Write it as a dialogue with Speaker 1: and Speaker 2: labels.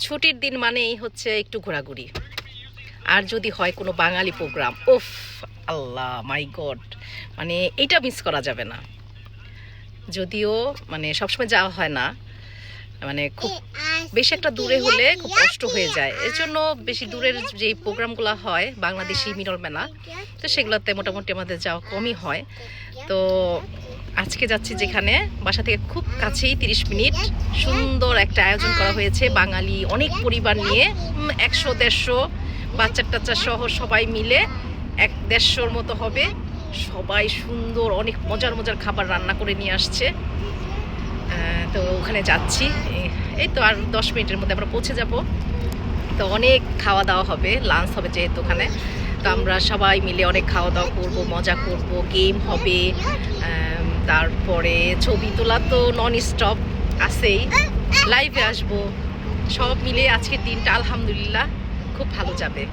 Speaker 1: ছুটির দিন মানেই হচ্ছে একটু ঘোরাঘুরি, আর যদি হয় কোনো বাঙালি প্রোগ্রাম, ওফ আল্লাহ মাই গড, মানে এইটা মিস করা যাবে না। যদিও মানে সবসময় যাওয়া হয় না, মানে খুব বেশি একটা দূরে হলে খুব কষ্ট হয়ে যায়, এর জন্য বেশি দূরের যে প্রোগ্রামগুলো হয় বাংলাদেশি মিলন মেলা, তো সেগুলোতে মোটামুটি আমাদের যাওয়া কমই হয়। তো আজকে যাচ্ছি যেখানে বাসা থেকে খুব কাছেই 30 মিনিট, সুন্দর একটা আয়োজন করা হয়েছে বাঙালি অনেক পরিবার নিয়ে, 100-150 বাচ্চা টাচ্চা সহ সবাই মিলে 150-র মতো হবে। সবাই সুন্দর অনেক মজার মজার খাবার রান্না করে নিয়ে আসছে। তো ওখানে যাচ্ছি, এই তো আর 10 মিনিটের মধ্যে আমরা পৌঁছে যাব। তো অনেক খাওয়া দাওয়া হবে, লাঞ্চ হবে যেহেতু ওখানে, তো আমরা সবাই মিলে অনেক খাওয়া দাওয়া করবো, মজা করব, গেম হবে, তারপরে ছবি তোলা তো নন স্টপ আছেই, লাইভে আসবো। সব মিলে আজকের দিনটা আলহামদুলিল্লাহ খুব ভালো যাবে।